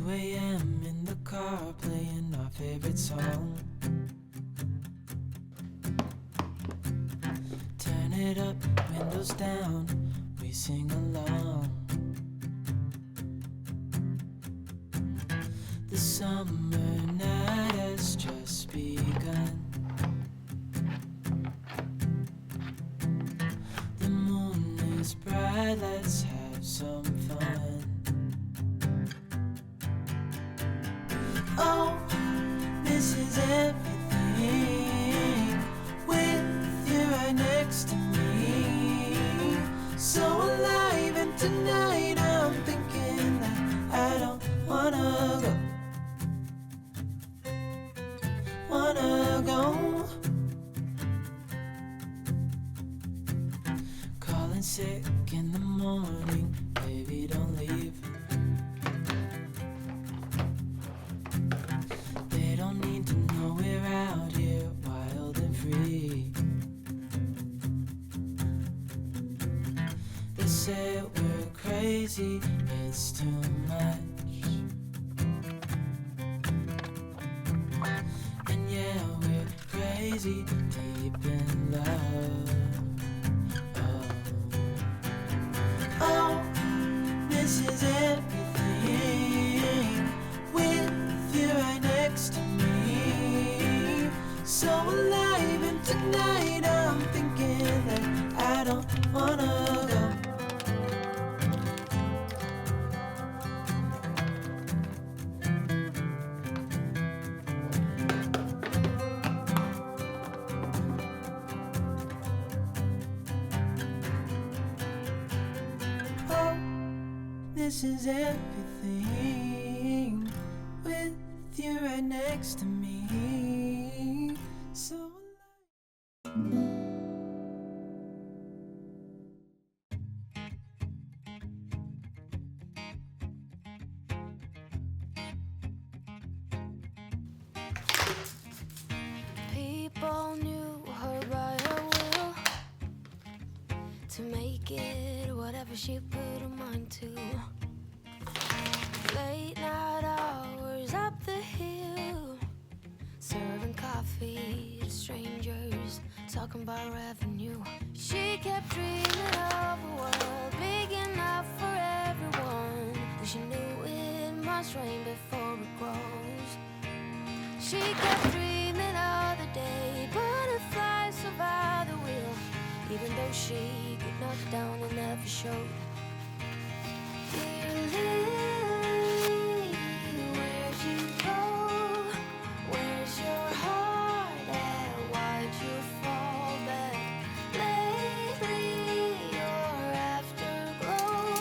2 a.m. in the car playing our favorite song. Turn it up, windows down, we sing along. The summer night has just begun. The moon is bright, let's have some fun. Oh, this is everything with you right next to me. So alive, and tonight I'm thinking that I don't wanna go. Calling sick in the morning, baby don't leave. They don't need to know we're out here wild and free. They say we're crazy, it's too much. And yeah, we're crazy, deep in love. Oh, this is everything with you right next to me. So alive, and tonight I'm thinking that I don't wanna go. Oh, this is everything with you right next to me. So People knew her by her will to make it whatever she put her mind to. Late night hours up the hill, serving coffee to strangers, talking about revenue. She kept dreaming of a world big enough for everyone. But she knew it must rain before it grows. She kept dreaming of the day butterflies survive the wheel, even though she got knocked down and never showed. Dear Lily, where'd you go? Where's your heart at? Why'd you fall back? Lately, your afterglow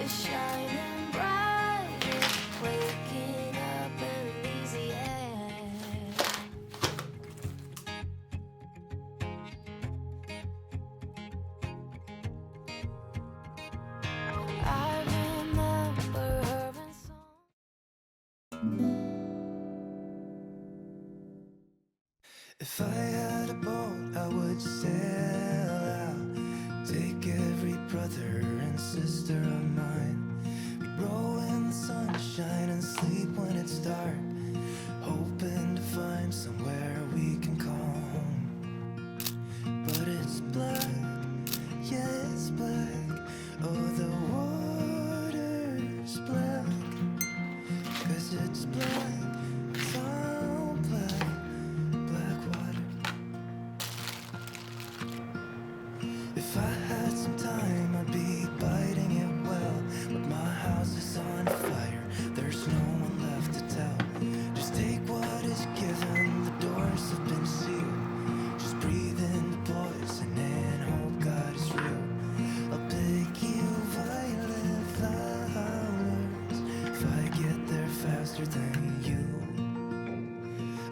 is shining bright. It's waking up in Louisiana. I remember her in song. if I had a boat, I would sail out, take every brother and sister of mine. We'd row in the sunshine and sleep when it's dark, hoping to find somewhere we can call home. But it's black, yeah, it's black. Oh, the water's black, 'cause it's black, it's all black, black water. If I had some time, I'd be biting it well, but my house is on fire, there's no one left to tell. Just take what is given, the doors have been sealed. Just breathe in the poison and hope God is real. I'll pick you violet flowers if I get there faster than you.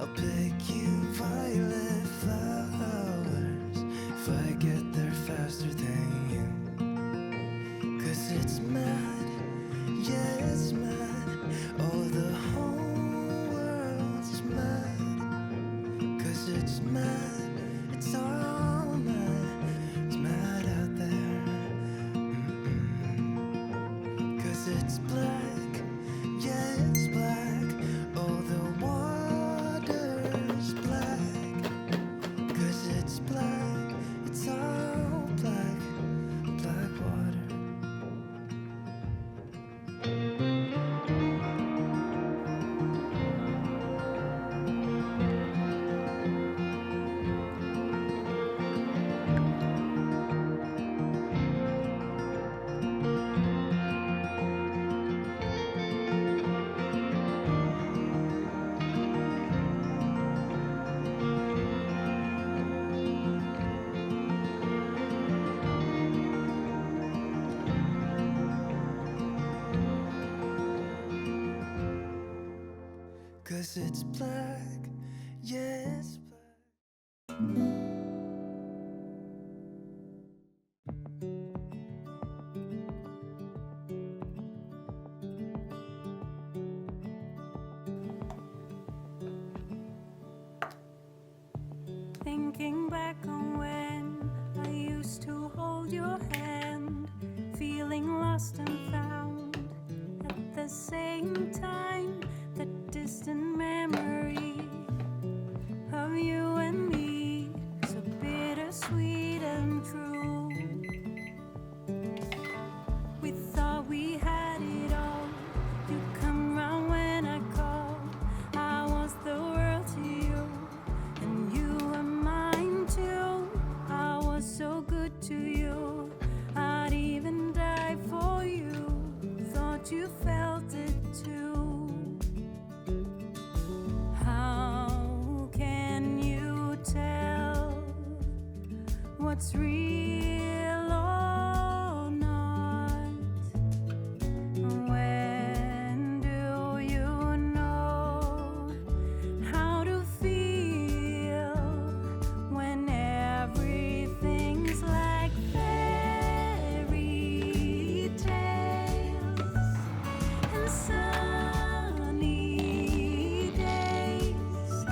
I'll pick you violet flowers if I get there faster than you. 'Cause it's mad, yeah, it's mad. Oh, the whole world's mad. 'Cause it's mad, it's all mad. It's mad out there. 'Cause it's black, yeah. 'cause it's black, yeah, it's black. Thinking back on when I used to hold your hand, feeling lost and found at the same time. The distant memory of you and me, so bittersweet and true. We thought we had it all. You come round when I call. I was the world to you, and you were mine too. I was so good to you, I'd even die for you. Thought you felt it too. How can you tell what's real or not? When do you know how to feel when everything's like fairy tales and sunny days?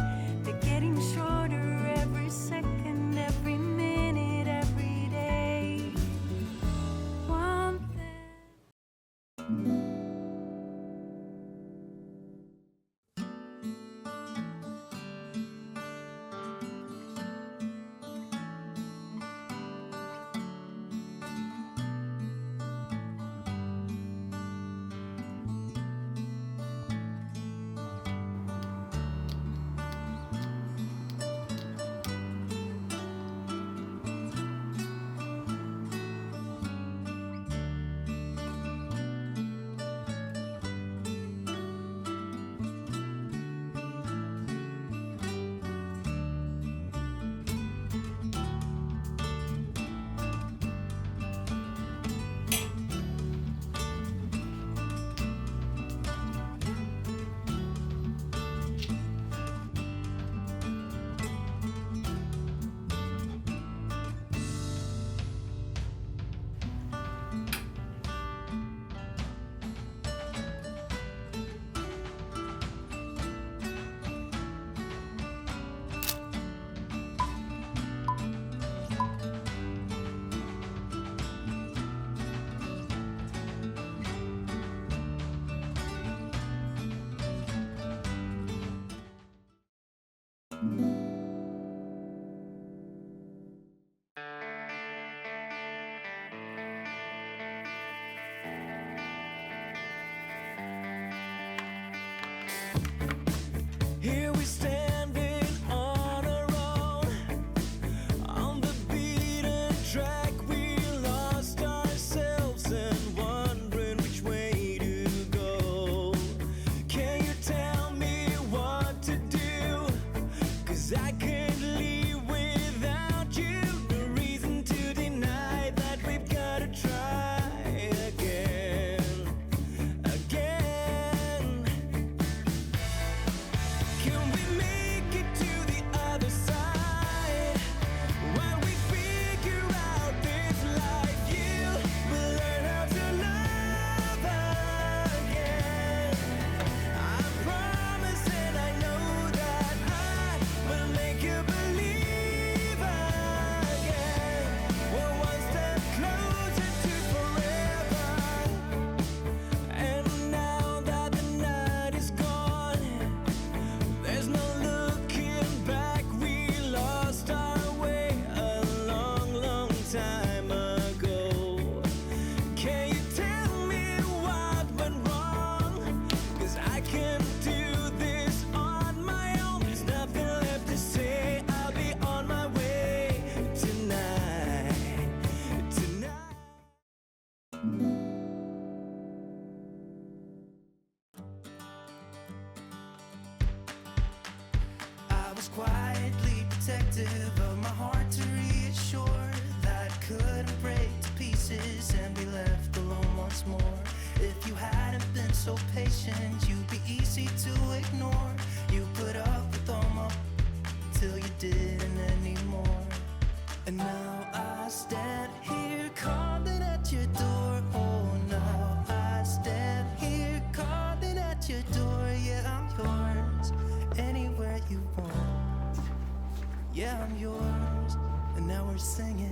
They're getting shorter every second, every minute, every day. One thing. Here we standing on our own, on the beaten track. We lost ourselves and wondering which way to go. Can you tell me what to do? 'Cause I can't leave without you. No reason to deny that we've gotta try again, again. Can we make it to the other side? When we figure out this life, you will learn how to love again. I promise and I know that I will make you believe again. We're one step closer to forever. And now that the night is gone, there's no looking back. We lost our way a long, long time ago. Can you tell me what went wrong? 'Cause I can't do this on my own. There's nothing left to say. I'll be on my way tonight, tonight. I was quietly protective of my heart to reassure that I couldn't break to pieces and be left alone once more. If you hadn't been so patient, you'd be easy to ignore. at your door. Yeah, I'm yours. Anywhere you want. Yeah, I'm yours. And now we're singing.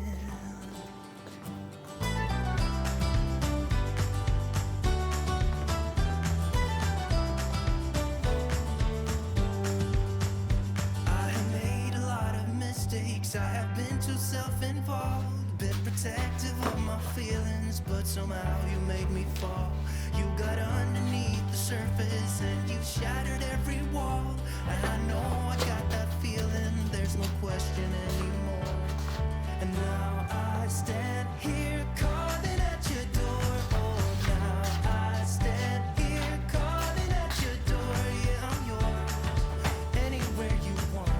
I have been too self-involved, been protective of my feelings, but somehow you made me fall. You got underneath the surface and you shattered every wall. And I know I got that feeling, there's no question anymore. And now I stand here calling at your door. Oh, now I stand here calling at your door. Yeah, I'm yours, anywhere you want.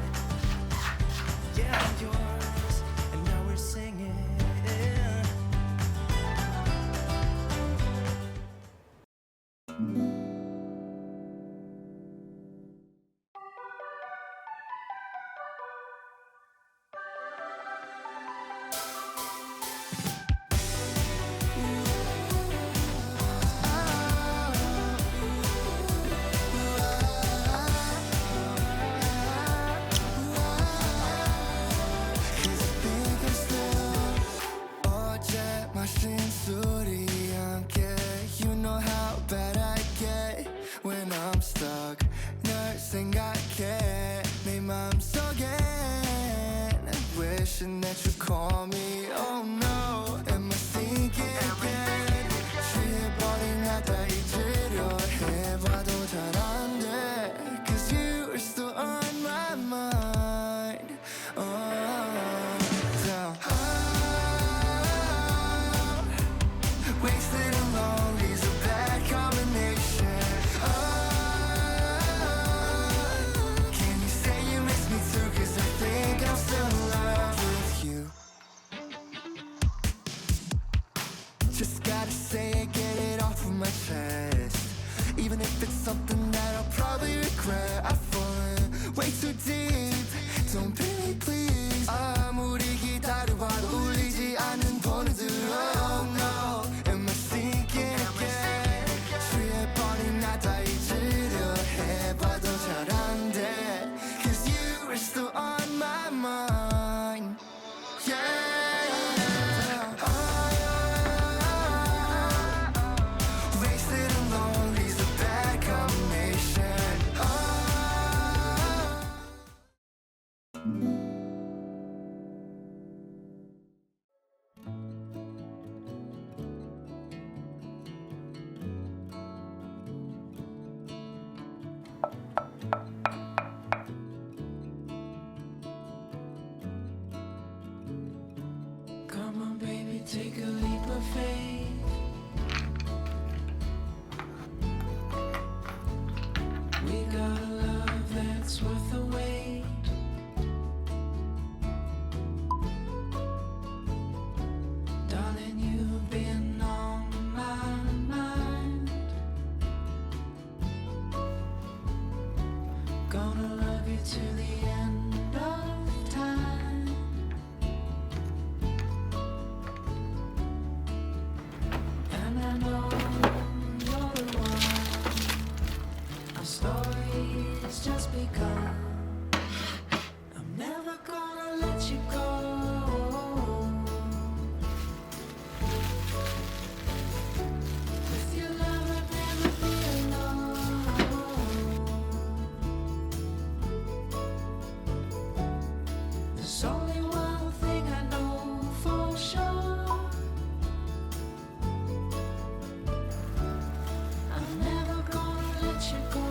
Yeah, I'm yours, and now we're singing. You know how bad I get when I'm stuck. 널 생각해 내 맘속엔 wishing that you call me. Oh no, am I thinking again? 취해버린 나다 잊으려 해봐도 잘 안 돼. Cause you are still on my mind. Wasted alone is a bad combination. Can you say you miss me too? Cause I think I'm still in love with you. Just gotta say it, get it off of my chest. Even if it's something that I'll probably regret. I've fallen way too deep. Don't pay me please. 아무리 기다려봐도 울리지 않는 번호들. Oh no, am I thinking again? 취해버린 나다 잊으려 해봐도 잘 안 돼. Cause you are still on my mind. Yeah. Wasted alone is a bad combination. Come on, baby, take a leap of faith. We got a love that's worth the wait. Darling, you've been on my mind. Gonna love you till the end of time. And I know you're the one. Our story's just begun. I'm never gonna let you go. With your love I'd never be alone. There's only one thing I know for sure. I'm never gonna let you go.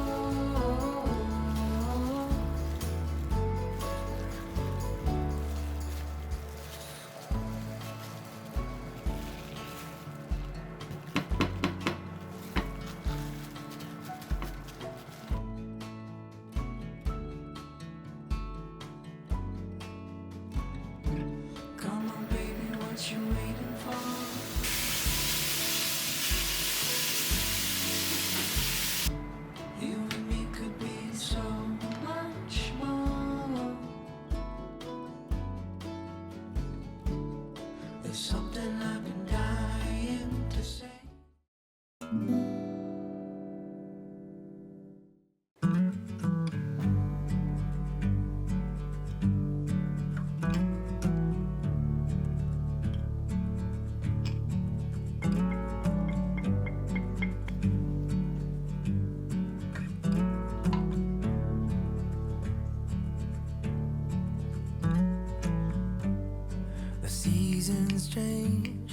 change,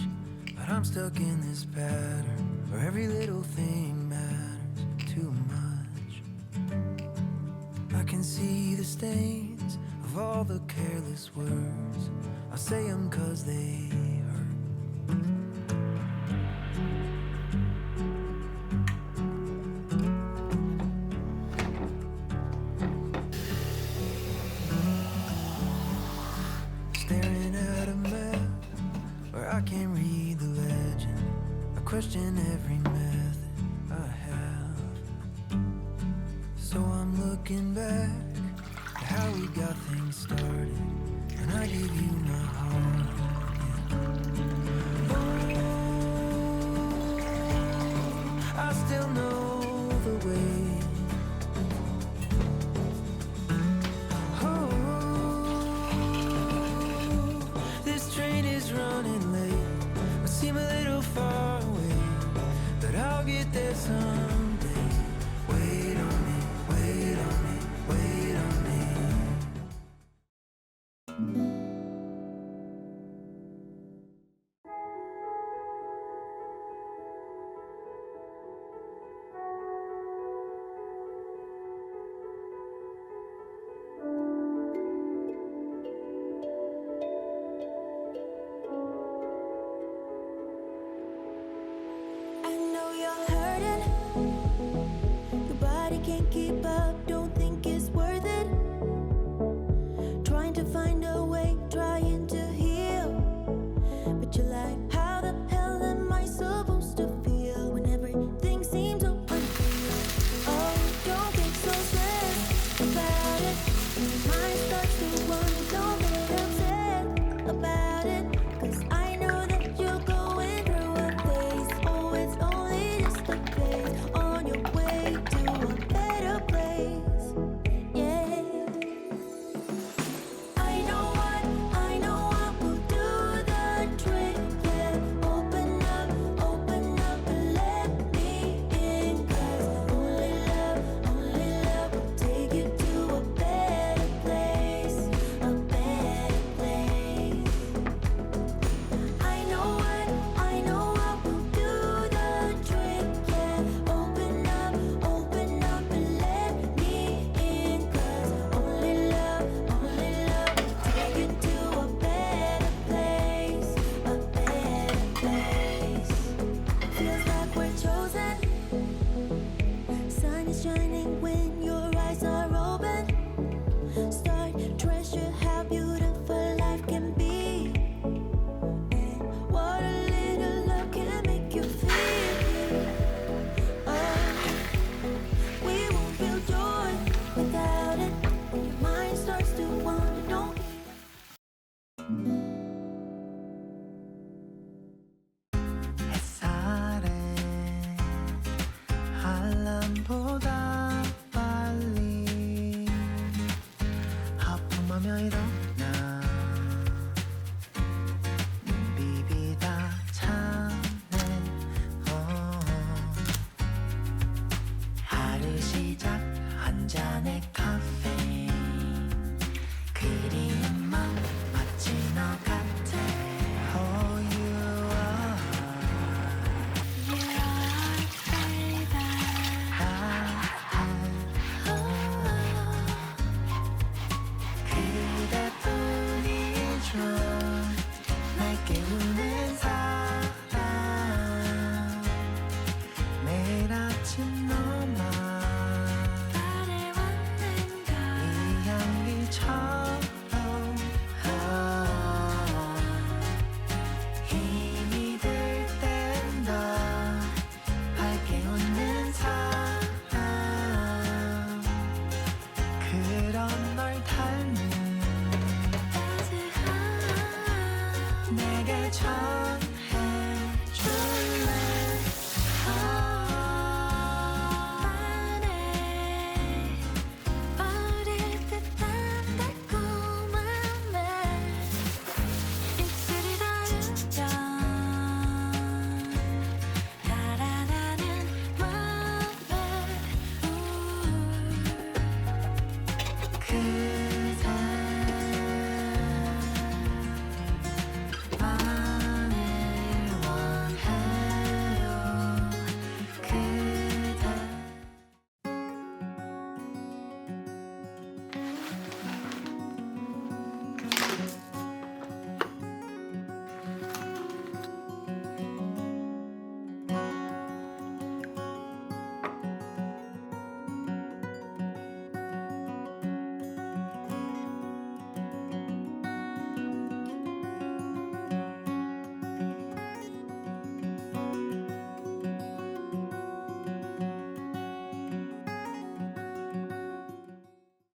but I'm stuck in this pattern where every little thing matters too much. I can see the stains of all the careless words. I say them 'cause they hurt. Staring at a map where I can't read the legend. I question every method I have. So I'm looking back at how we got things started, and I give you my heart. Oh, I still know the way. Running late, I seem a little far away, but I'll get there someday. Wait on me, wait on me, wait on me. Can't keep up, don't think it's worth it. Trying to find a way, trying to heal. But you're like, how the hell am I supposed to feel when everything seems so unreal? Oh, don't get so stressed about it. When your mind starts to wander, don't get upset about it. 'Cause I know that you're going through a phase. Oh, it's only just a phase on your way to a better place. Yeah, I know what will do the trick. Yeah, open up and let me in. 'Cause only love will take you to a better place, a better place. I know what will do the trick. Yeah, open up and let me in. 'Cause only love will take you to a better place, a better place. Feels like we're chosen. Sun is shining when your eyes are open. Stars